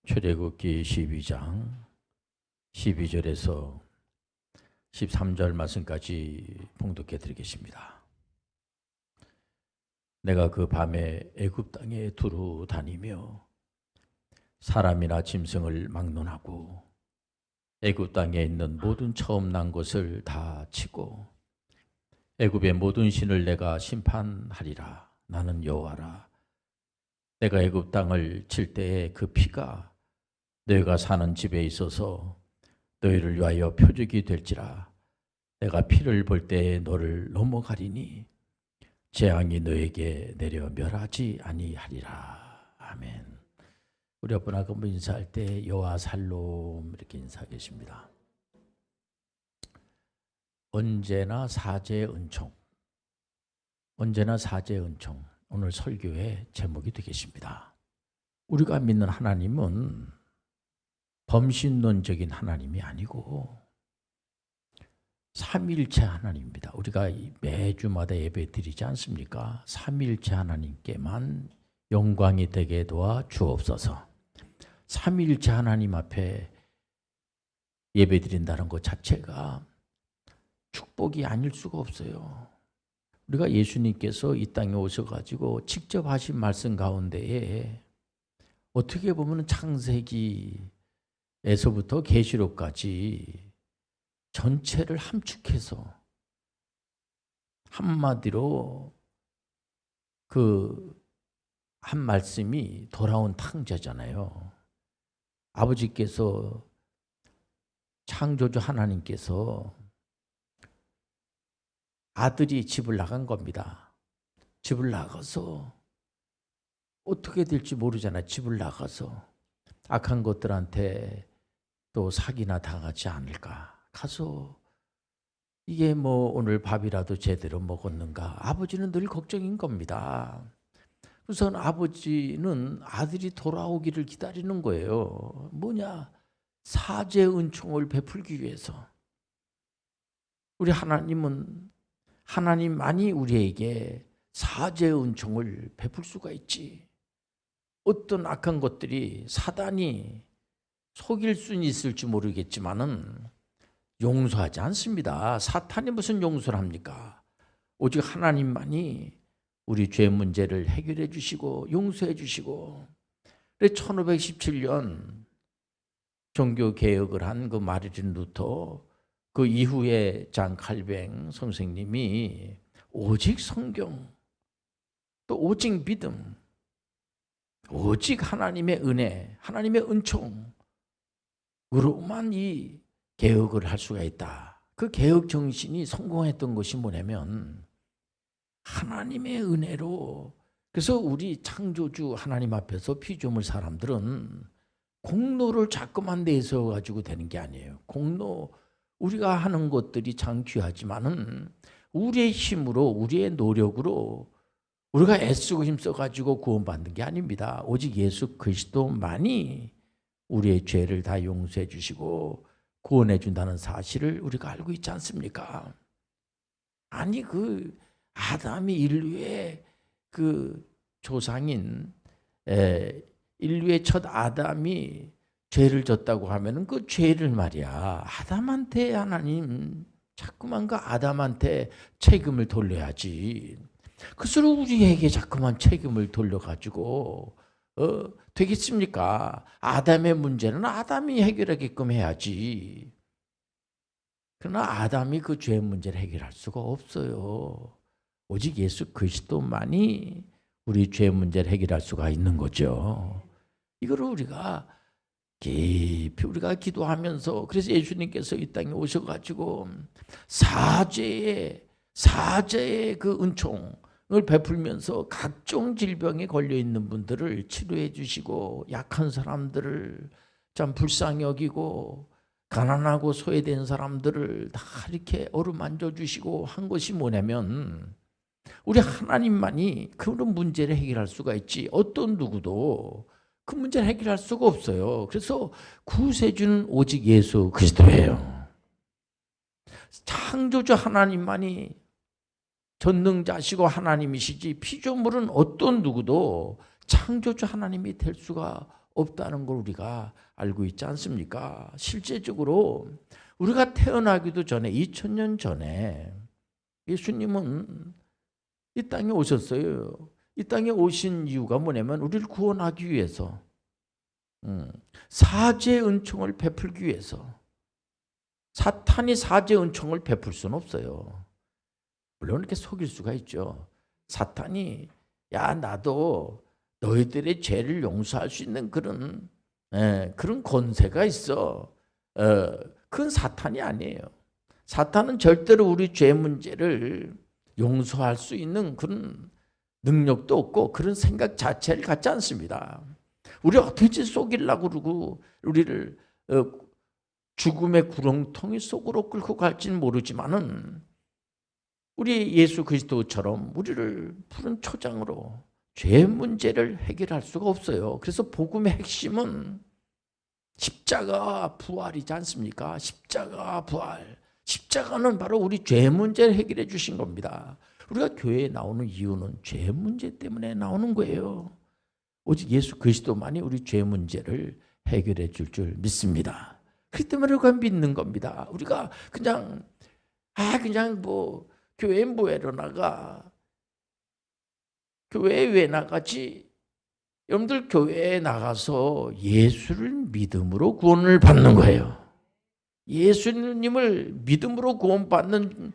출애굽기 12장 12절에서 13절 말씀까지 봉독해 드리겠습니다. 내가 그 밤에 애굽 땅에 두루 다니며 사람이나 짐승을 막론하고 애굽 땅에 있는 모든 처음 난 것을 다 치고 애굽의 모든 신을 내가 심판하리라. 나는 여호와라. 내가 애굽 땅을 칠 때에 그 피가 너희가 사는 집에 있어서 너희를 위하여 표적이 될지라. 내가 피를 볼 때에 너를 넘어가리니 재앙이 너에게 내려 멸하지 아니하리라. 아멘. 우리 앞분하고 인사할 때 여호와 살롬 이렇게 인사하겠습니다. 언제나 사제의 은총, 언제나 사제의 은총, 오늘 설교의 제목이 되겠습니다. 우리가 믿는 하나님은 범신론적인 하나님이 아니고 삼위일체 하나님입니다. 우리가 매주마다 예배 드리지 않습니까? 삼위일체 하나님께만 영광이 되게 도와 주옵소서. 삼위일체 하나님 앞에 예배 드린다는 것 자체가 축복이 아닐 수가 없어요. 우리가 예수님께서 이 땅에 오셔가지고 직접 하신 말씀 가운데에 어떻게 보면 창세기에서부터 계시록까지 전체를 함축해서 한마디로 그 한 말씀이 돌아온 탕자잖아요. 아버지께서 창조주 하나님께서 아들이 집을 나간 겁니다. 집을 나가서 어떻게 될지 모르잖아요. 집을 나가서 악한 것들한테 또 사기나 당하지 않을까. 가서 이게 뭐 오늘 밥이라도 제대로 먹었는가. 아버지는 늘 걱정인 겁니다. 우선 아버지는 아들이 돌아오기를 기다리는 거예요. 뭐냐? 사제의 은총을 베풀기 위해서. 우리 하나님은 하나님만이 우리에게 사제의 은총을 베풀 수가 있지. 어떤 악한 것들이 사단이 속일 수는 있을지 모르겠지만은 용서하지 않습니다. 사탄이 무슨 용서를 합니까? 오직 하나님만이 우리 죄 문제를 해결해 주시고 용서해 주시고. 1517년 종교 개혁을 한 그 마르틴 루터, 그 이후에 장 칼뱅 선생님이 오직 성경, 또 오직 믿음, 오직 하나님의 은혜, 하나님의 은총으로만 이 개혁을 할 수가 있다. 그 개혁 정신이 성공했던 것이 뭐냐면 하나님의 은혜로. 그래서 우리 창조주 하나님 앞에서 피조물 사람들은 공로를 자꾸만 내서 가지고 되는 게 아니에요. 공로, 우리가 하는 것들이 참 귀하지만은 우리의 힘으로, 우리의 노력으로 우리가 애쓰고 힘써가지고 구원받는 게 아닙니다. 오직 예수 그리스도만이 우리의 죄를 다 용서해 주시고 구원해 준다는 사실을 우리가 알고 있지 않습니까? 아니 그 아담이 인류의 그 조상인 인류의 첫 아담이 죄를 졌다고 하면은 그 죄를 말이야 아담한테 하나님 자꾸만 그 아담한테 책임을 돌려야지. 그래서 우리에게 자꾸만 책임을 돌려가지고 되겠습니까? 아담의 문제는 아담이 해결하게끔 해야지. 그러나 아담이 그 죄 문제를 해결할 수가 없어요. 오직 예수 그리스도만이 우리 죄 문제를 해결할 수가 있는 거죠. 이거를 우리가 깊이 우리가 기도하면서, 그래서 예수님께서 이 땅에 오셔가지고 사제의 그 은총을 베풀면서 각종 질병에 걸려 있는 분들을 치료해 주시고 약한 사람들을 참 불쌍히 여기고 가난하고 소외된 사람들을 다 이렇게 어루만져 주시고 한 것이 뭐냐면 우리 하나님만이 그런 문제를 해결할 수가 있지 어떤 누구도 그 문제를 해결할 수가 없어요. 그래서 구세주는 오직 예수 그리스도예요. 창조주 하나님만이 전능자시고 하나님이시지 피조물은 어떤 누구도 창조주 하나님이 될 수가 없다는 걸 우리가 알고 있지 않습니까? 실제적으로 우리가 태어나기도 전에 2000년 전에 예수님은 이 땅에 오셨어요. 이 땅에 오신 이유가 뭐냐면 우리를 구원하기 위해서, 사죄의 은총을 베풀기 위해서. 사탄이 사죄의 은총을 베풀 수는 없어요. 물론 이렇게 속일 수가 있죠. 사탄이 야 나도 너희들의 죄를 용서할 수 있는 그런 권세가 있어. 그건 사탄이 아니에요. 사탄은 절대로 우리 죄 문제를 용서할 수 있는 그런 능력도 없고 그런 생각 자체를 갖지 않습니다. 우리 어떻게 속이려고 그러고 우리를 죽음의 구렁텅이 속으로 끌고 갈지는 모르지만은 우리 예수 그리스도처럼 우리를 푸른 초장으로 죄 문제를 해결할 수가 없어요. 그래서 복음의 핵심은 십자가 부활이지 않습니까? 십자가 부활. 십자가는 바로 우리 죄 문제를 해결해 주신 겁니다. 우리가 교회에 나오는 이유는 죄 문제 때문에 나오는 거예요. 오직 예수 그리스도만이 우리 죄 문제를 해결해 줄 믿습니다. 그렇기 때문에 우리가 믿는 겁니다. 우리가 그냥 뭐 교회에 뭐하러 나가? 교회에 왜 나가지? 여러분들 교회에 나가서 예수를 믿음으로 구원을 받는 거예요. 예수님을 믿음으로 구원받는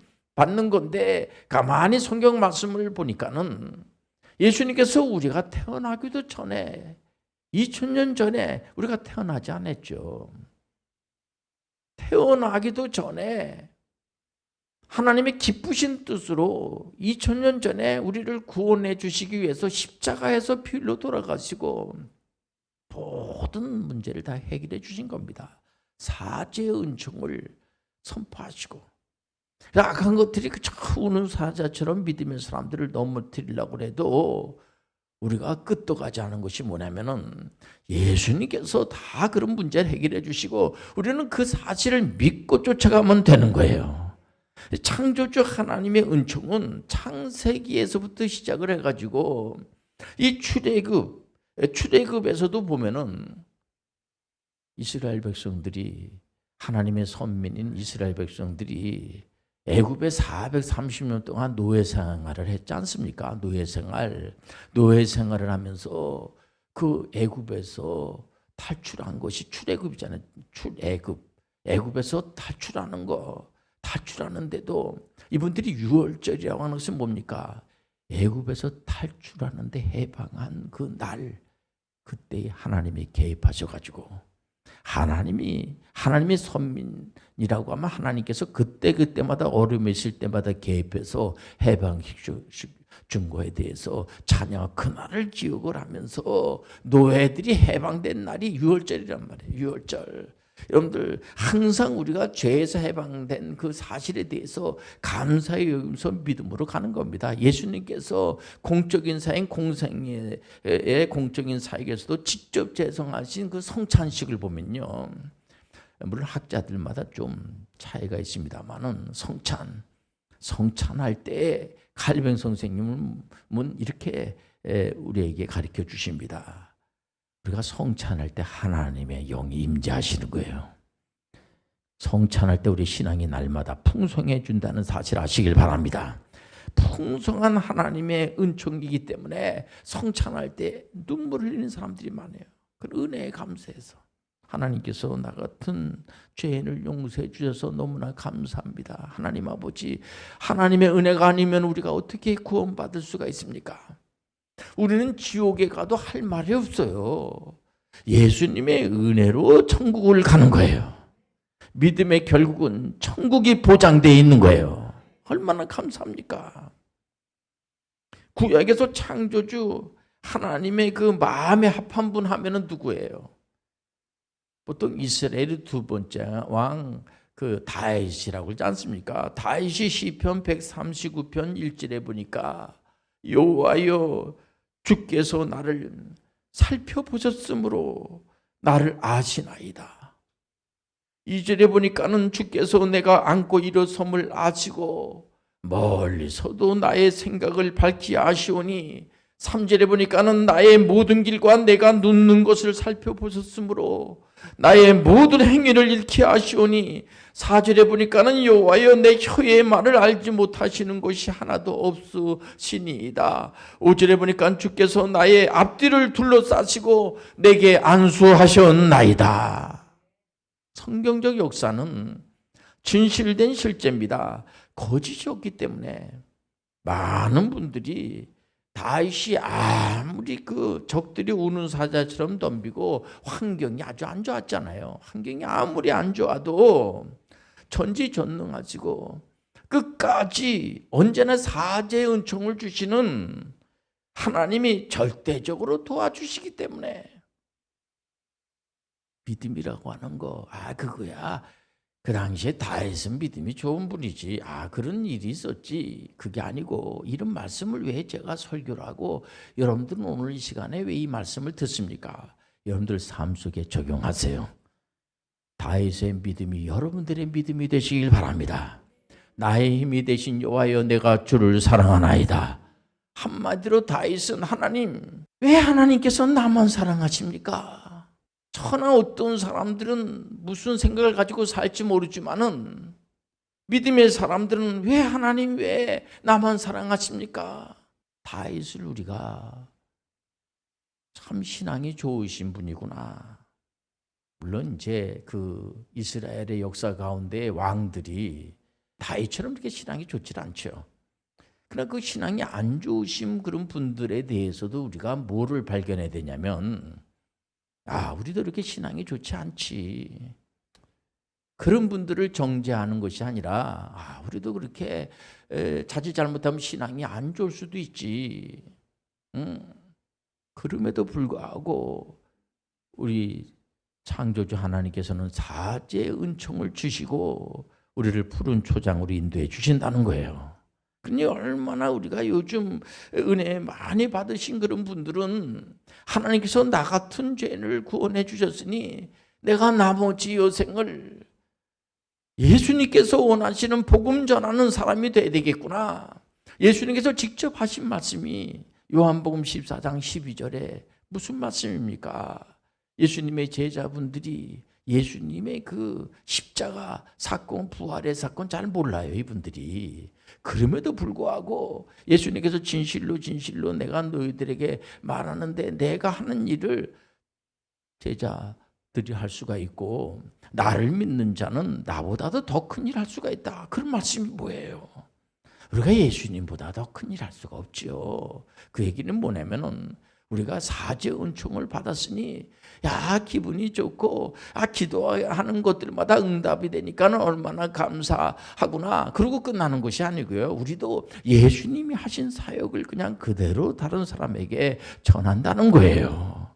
건데 가만히 성경 말씀을 보니까는 예수님께서 우리가 태어나기도 전에 2000년 전에 우리가 태어나지 않았죠. 태어나기도 전에 하나님의 기쁘신 뜻으로 2000년 전에 우리를 구원해 주시기 위해서 십자가에서 피 흘려 돌아가시고 모든 문제를 다 해결해 주신 겁니다. 사죄의 은총을 선포하시고 악한 것들이 그저 우는 사자처럼 믿음의 사람들을 넘어뜨리려고 해도 우리가 끝도 가지 않은 것이 뭐냐면은 예수님께서 다 그런 문제를 해결해 주시고 우리는 그 사실을 믿고 쫓아가면 되는 거예요. 창조주 하나님의 은총은 창세기에서부터 시작을 해가지고 이 출애굽에서도 보면은 이스라엘 백성들이 하나님의 선민인 이스라엘 백성들이 애굽에 430년 동안 노예 생활을 했지 않습니까? 노예 생활을 하면서 그 애굽에서 탈출한 것이 출애굽이잖아요. 애굽에서 탈출하는 거. 탈출하는데도 이분들이 유월절이라고 하는 것은 뭡니까? 애굽에서 탈출하는데 해방한 그 날, 그때 하나님이 개입하셔가지고 하나님의 선민이라고 하면 하나님께서 그때마다 어려움이 있을 때마다 개입해서 해방시킨 거에 대해서 자녀가 그날을 기억을 하면서 노예들이 해방된 날이 유월절이란 말이에요. 유월절. 여러분들 항상 우리가 죄에서 해방된 그 사실에 대해서 감사의 여기면서 믿음으로 가는 겁니다. 예수님께서 공적인 사역 공생의 공적인 사역에서도 직접 제성하신 그 성찬식을 보면요, 물론 학자들마다 좀 차이가 있습니다만은 성찬할 때 칼뱅 선생님은 이렇게 우리에게 가르쳐 주십니다. 우리가 성찬할 때 하나님의 영이 임재하시는 거예요. 성찬할 때 우리 신앙이 날마다 풍성해 준다는 사실 아시길 바랍니다. 풍성한 하나님의 은총이기 때문에 성찬할 때 눈물을 흘리는 사람들이 많아요. 그 은혜에 감사해서 하나님께서 나 같은 죄인을 용서해 주셔서 너무나 감사합니다. 하나님 아버지, 하나님의 은혜가 아니면 우리가 어떻게 구원받을 수가 있습니까? 우리는 지옥에 가도 할 말이 없어요. 예수님의 은혜로 천국을 가는 거예요. 믿음의 결국은 천국이 보장되어 있는 거예요. 얼마나 감사합니까? 구약에서 창조주 하나님의 그 마음에 합한 분 하면은 누구예요? 보통 이스라엘의 두 번째 왕 그 다윗이라고 그러지 않습니까? 다윗이 시편 139편 1절에 보니까 여호와여 주께서 나를 살펴보셨으므로 나를 아시나이다. 2절에 보니까는 주께서 내가 안고 일어섬을 아시고 멀리서도 나의 생각을 밝히 아시오니 3절에 보니까는 나의 모든 길과 내가 눕는 것을 살펴보셨으므로 나의 모든 행위를 잃게 하시오니 4절에 보니까는 여호와여 내 혀의 말을 알지 못하시는 것이 하나도 없으시니이다. 5절에 보니까 주께서 나의 앞뒤를 둘러싸시고 내게 안수하셨나이다. 성경적 역사는 진실된 실제입니다. 거짓이 없기 때문에 많은 분들이 다윗이 아무리 그 적들이 우는 사자처럼 덤비고 환경이 아주 안 좋았잖아요. 환경이 아무리 안 좋아도 전지전능하시고 끝까지 언제나 사제의 은총을 주시는 하나님이 절대적으로 도와주시기 때문에 믿음이라고 하는 거, 그거야. 그 당시에 다윗은 믿음이 좋은 분이지. 그런 일이 있었지. 그게 아니고 이런 말씀을 왜 제가 설교를 하고 여러분들은 오늘 이 시간에 왜 이 말씀을 듣습니까? 여러분들 삶 속에 적용하세요. 다윗의 믿음이 여러분들의 믿음이 되시길 바랍니다. 나의 힘이 되신 여호와여 내가 주를 사랑하나이다. 한마디로 다윗은 하나님, 왜 하나님께서 나만 사랑하십니까? 천하 어떤 사람들은 무슨 생각을 가지고 살지 모르지만은 믿음의 사람들은 왜 하나님 왜 나만 사랑하십니까? 다윗을 우리가 참 신앙이 좋으신 분이구나. 물론 이제 그 이스라엘의 역사 가운데 왕들이 다윗처럼 그렇게 신앙이 좋지 않죠. 그러나 그 신앙이 안 좋으신 그런 분들에 대해서도 우리가 뭐를 발견해야 되냐면 우리도 이렇게 신앙이 좋지 않지. 그런 분들을 정죄하는 것이 아니라 우리도 그렇게 자칫 잘못하면 신앙이 안 좋을 수도 있지. 그럼에도 불구하고 우리 창조주 하나님께서는 사제의 은총을 주시고 우리를 푸른 초장으로 인도해 주신다는 거예요. 그러니 얼마나 우리가 요즘 은혜 많이 받으신 그런 분들은 하나님께서 나 같은 죄인을 구원해 주셨으니 내가 나머지 여생을 예수님께서 원하시는 복음 전하는 사람이 돼야 되겠구나. 예수님께서 직접 하신 말씀이 요한복음 14장 12절에 무슨 말씀입니까? 예수님의 제자분들이 예수님의 그 십자가 사건, 부활의 사건 잘 몰라요, 이분들이. 그럼에도 불구하고 예수님께서 진실로 진실로 내가 너희들에게 말하는데 내가 하는 일을 제자들이 할 수가 있고 나를 믿는 자는 나보다도 더 큰 일 할 수가 있다. 그런 말씀이 뭐예요? 우리가 예수님보다 더 큰 일 할 수가 없지요. 그 얘기는 뭐냐면은 우리가 사제 은총을 받았으니 기분이 좋고 기도하는 것들마다 응답이 되니까 얼마나 감사하구나. 그러고 끝나는 것이 아니고요. 우리도 예수님이 하신 사역을 그냥 그대로 다른 사람에게 전한다는 거예요.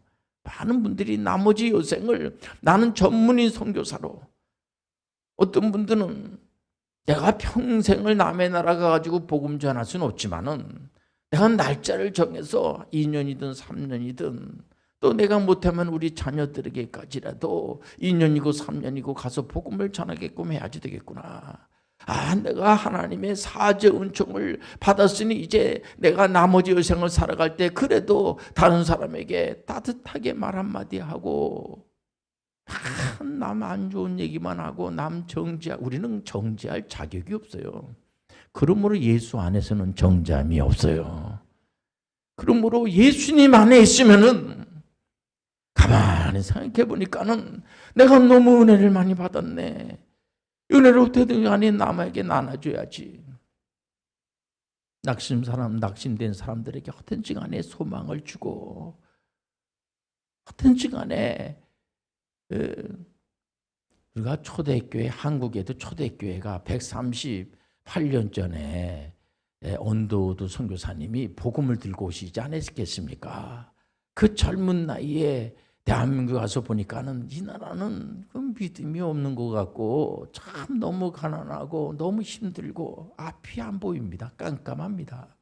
많은 분들이 나머지 여생을 나는 전문인 선교사로, 어떤 분들은 내가 평생을 남의 나라 가가지고 복음 전할 수는 없지만은 내가 날짜를 정해서 2년이든 3년이든 또 내가 못하면 우리 자녀들에게까지라도 2년이고 3년이고 가서 복음을 전하게끔 해야지 되겠구나. 내가 하나님의 사제 은총을 받았으니 이제 내가 나머지 여생을 살아갈 때 그래도 다른 사람에게 따뜻하게 말 한마디 하고 남 안 좋은 얘기만 하고 우리는 정죄할 자격이 없어요. 그러므로 예수 안에서는 정죄함이 없어요. 그러므로 예수님 안에 있으면은 가만히 생각해 보니까는 내가 너무 은혜를 많이 받았네. 은혜를 어떻게든 간에 남에게 나눠줘야지. 낙심된 사람들에게 어떤지 간에 소망을 주고 어떤지 간에 우리가 초대교회, 한국에도 초대교회가 138년 전에 언도우드 선교사님이 복음을 들고 오시지 않았겠습니까? 그 젊은 나이에 대한민국 가서 보니까는 이 나라는 믿음이 없는 것 같고 참 너무 가난하고 너무 힘들고 앞이 안 보입니다. 깜깜합니다.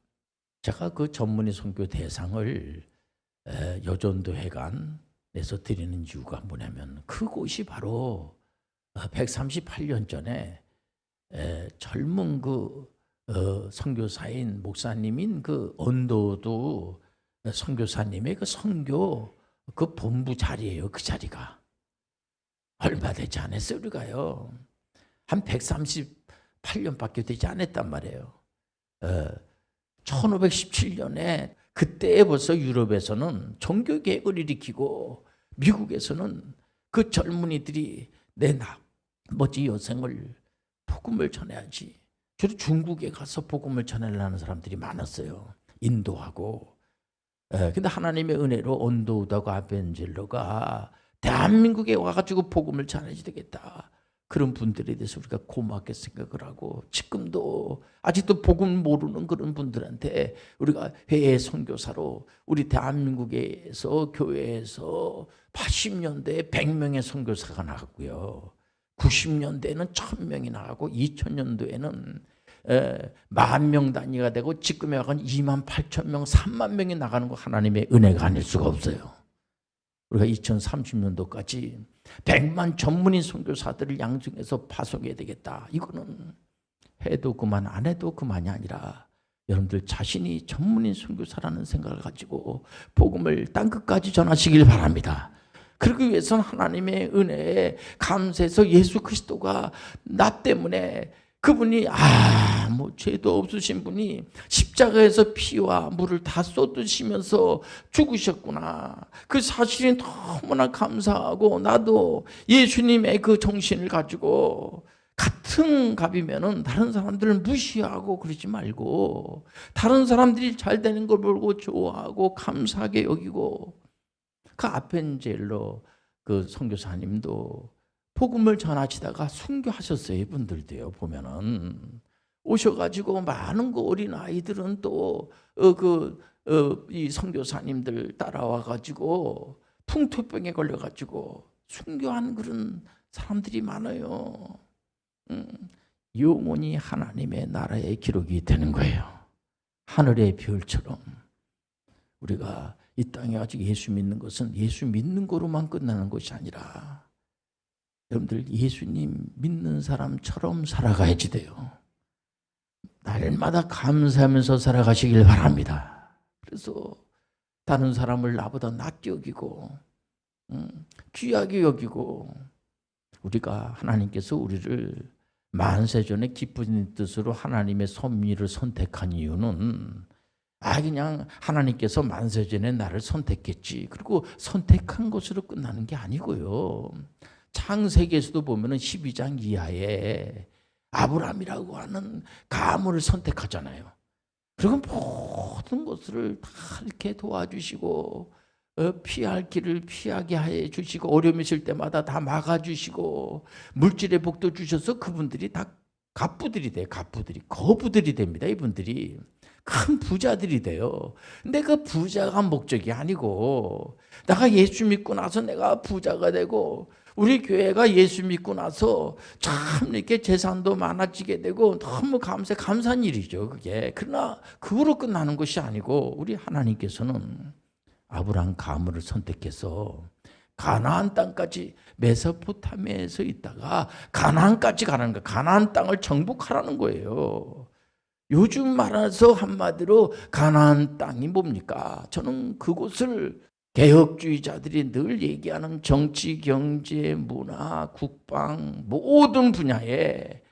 제가 그 전문의 선교 대상을 여전도회관에서 드리는 이유가 뭐냐면 그곳이 바로 138년 전에 젊은 그 선교사인 목사님인 그 언도우드 선교사님의 그 선교 그 본부 자리예요. 그 자리가 얼마 되지 않았어요. 우리가요 한 138년밖에 되지 않았단 말이에요. 1517년에 그때 벌써 유럽에서는 종교개혁을 일으키고 미국에서는 그 젊은이들이 내 나머지 여생을 복음을 전해야지. 주로 중국에 가서 복음을 전하려는 사람들이 많았어요. 인도하고. 근데 하나님의 은혜로 온도우다고 아벤젤러가 대한민국에 와가지고 복음을 전해야 되겠다. 그런 분들에 대해서 우리가 고맙게 생각을 하고 지금도 아직도 복음 모르는 그런 분들한테 우리가 회의 선교사로 우리 대한민국에서 교회에서 80년대에 100명의 선교사가 나갔고요. 90년대에는 1000명이 나가고 2000년도에는 10,000명 단위가 되고 지금에 와서 28,000명, 30,000명이 나가는 거 하나님의 은혜가 아닐 수가 없어요. 우리가 2030년도까지 100만 전문인 선교사들을 양성해서 파송해야 되겠다. 이거는 해도 그만 안 해도 그만이 아니라 여러분들 자신이 전문인 선교사라는 생각을 가지고 복음을 땅끝까지 전하시길 바랍니다. 그러기 위해서는 하나님의 은혜에 감사해서 예수 그리스도가 나 때문에 그분이 아무 죄도 없으신 분이 십자가에서 피와 물을 다 쏟으시면서 죽으셨구나. 그 사실이 너무나 감사하고 나도 예수님의 그 정신을 가지고 같은 갑이면은 다른 사람들을 무시하고 그러지 말고 다른 사람들이 잘 되는 걸 보고 좋아하고 감사하게 여기고 그 아펜젤러 그 선교사님도 복음을 전하시다가 순교하셨어요. 이분들도요. 보면은 오셔가지고 많은 그 어린 아이들은 또 이 선교사님들 따라와가지고 풍토병에 걸려가지고 순교한 그런 사람들이 많아요. 영원히 하나님의 나라의 기록이 되는 거예요. 하늘의 별처럼 우리가 이 땅에 아직 예수 믿는 것은 예수 믿는 거로만 끝나는 것이 아니라 여러분들 예수님 믿는 사람처럼 살아가야지 돼요. 날마다 감사하면서 살아가시길 바랍니다. 그래서 다른 사람을 나보다 낫게 여기고 귀하게 여기고 우리가 하나님께서 우리를 만세전에 기쁜 뜻으로 하나님의 섭리를 선택한 이유는 그냥 하나님께서 만세전에 나를 선택했지 그리고 선택한 것으로 끝나는 게 아니고요. 창세기에서도 보면은 12장 이하에 아브라함이라고 하는 가문을 선택하잖아요. 그리고 모든 것을 다 이렇게 도와주시고 피할 길을 피하게 해 주시고 어려움 있을 때마다 다 막아주시고 물질의 복도 주셔서 그분들이 다 갑부들이 돼요. 갑부들이 거부들이 됩니다. 이분들이 큰 부자들이 돼요. 근데 그 부자가 목적이 아니고 내가 예수 믿고 나서 내가 부자가 되고 우리 교회가 예수 믿고 나서 참 이렇게 재산도 많아지게 되고 너무 감사한 일이죠. 그게. 그러나 그거로 끝나는 것이 아니고 우리 하나님께서는 아브라함 가문을 선택해서 가나안 땅까지 메소포타미아에서 있다가 가나안까지 가는 거예요. 가나안 땅을 정복하라는 거예요. 요즘 말해서 한마디로 가나안 땅이 뭡니까? 저는 그곳을 개혁주의자들이 늘 얘기하는 정치, 경제, 문화, 국방 모든 분야에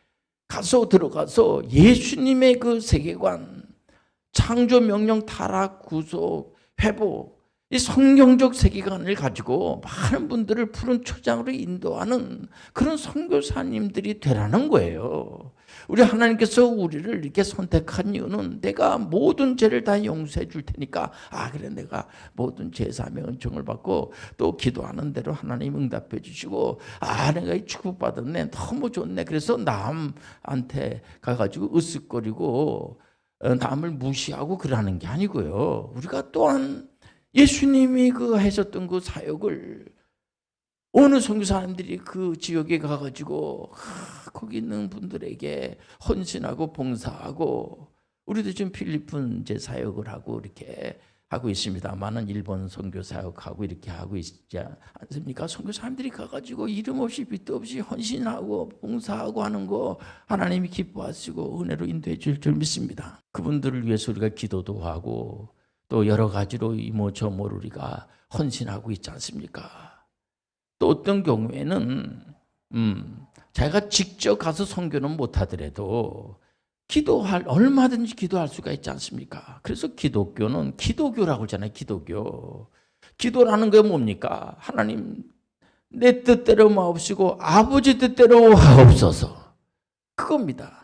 들어가서 예수님의 그 세계관, 창조, 명령, 타락, 구속, 회복 이 성경적 세계관을 가지고 많은 분들을 푸른 초장으로 인도하는 그런 선교사님들이 되라는 거예요. 우리 하나님께서 우리를 이렇게 선택한 이유는 내가 모든 죄를 다 용서해 줄 테니까 그래 내가 모든 죄사함의 은총을 받고 또 기도하는 대로 하나님 응답해 주시고 내가 이 축복받았네 너무 좋네 그래서 남한테 가가지고 으쓱거리고 남을 무시하고 그러는 게 아니고요. 우리가 또한 예수님이 하셨던 그 사역을 어느 선교사님들이 그 지역에 가가지고 거기 있는 분들에게 헌신하고 봉사하고 우리도 지금 필리핀 이제 사역을 하고 이렇게 하고 있습니다만은 일본 선교 사역하고 이렇게 하고 있지 않습니까? 선교사님들이 가가지고 이름 없이 빚도 없이 헌신하고 봉사하고 하는 거 하나님이 기뻐하시고 은혜로 인도해 줄 줄 믿습니다. 그분들을 위해서 우리가 기도도 하고 또 여러 가지로 이모 저모를 우리가 헌신하고 있지 않습니까? 또 어떤 경우에는 자기가 직접 가서 선교는 못하더라도 얼마든지 기도할 수가 있지 않습니까? 그래서 기독교는 기도교라고 하잖아요. 기도교. 기도라는 게 뭡니까? 하나님 내 뜻대로 마옵시고 아버지 뜻대로 하옵소서. 그겁니다.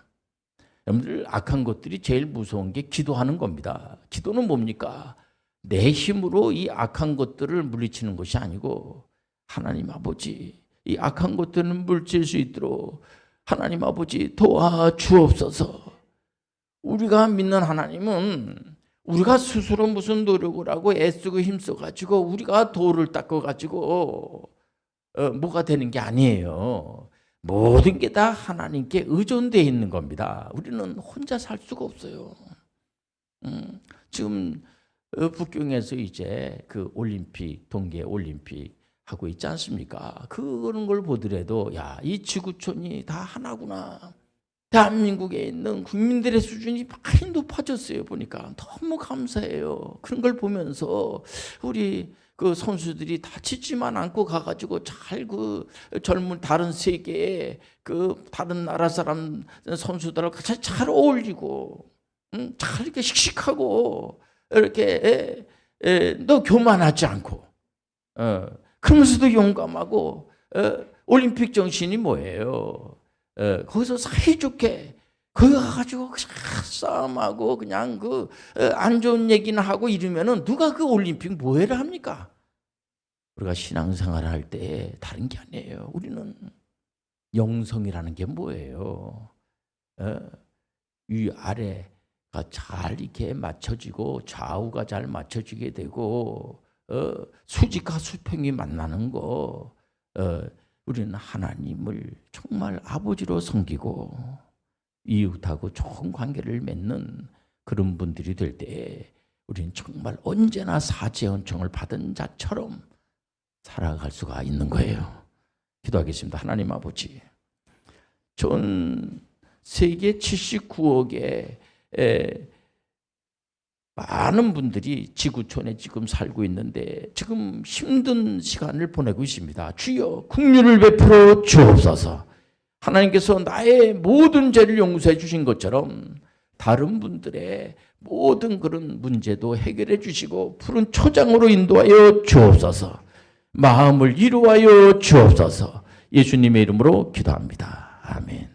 여러분들 악한 것들이 제일 무서운 게 기도하는 겁니다. 기도는 뭡니까? 내 힘으로 이 악한 것들을 물리치는 것이 아니고 하나님 아버지 이 악한 것들을 물칠 수 있도록 하나님 아버지 도와주옵소서. 우리가 믿는 하나님은 우리가 스스로 무슨 노력을 하고 애쓰고 힘써가지고 우리가 돌을 닦아가지고 뭐가 되는 게 아니에요. 모든 게 다 하나님께 의존되어 있는 겁니다. 우리는 혼자 살 수가 없어요. 지금 북경에서 이제 그 올림픽, 동계 올림픽 하고 있지 않습니까? 그런 걸 보더라도 야, 이 지구촌이 다 하나구나. 대한민국에 있는 국민들의 수준이 많이 높아졌어요. 보니까 너무 감사해요. 그런 걸 보면서 우리 그 선수들이 다치지만 않고 가가지고 잘 그 젊은 다른 세계에 그 다른 나라 사람 선수들하고 같이 잘 어울리고 잘 이렇게 씩씩하고 이렇게 너 교만하지 않고 그러면서도 용감하고 올림픽 정신이 뭐예요? 거기서 사이좋게 거기 가가지고 싸움하고 그냥 그 안 좋은 얘기나 하고 이러면은 누가 그 올림픽 뭐해를 합니까? 우리가 신앙생활을 할 때 다른 게 아니에요. 우리는 영성이라는 게 뭐예요? 위 아래가 잘 이렇게 맞춰지고 좌우가 잘 맞춰지게 되고 수직과 수평이 만나는 거. 우리는 하나님을 정말 아버지로 섬기고 이웃하고 좋은 관계를 맺는 그런 분들이 될 때 우리는 정말 언제나 사지의 은총을 받은 자처럼 살아갈 수가 있는 거예요. 기도하겠습니다. 하나님 아버지, 전 세계 79억의 많은 분들이 지구촌에 지금 살고 있는데 지금 힘든 시간을 보내고 있습니다. 주여 긍휼을 베풀어 주옵소서. 하나님께서 나의 모든 죄를 용서해 주신 것처럼 다른 분들의 모든 그런 문제도 해결해 주시고 푸른 초장으로 인도하여 주옵소서. 마음을 이루하여 주옵소서. 예수님의 이름으로 기도합니다. 아멘.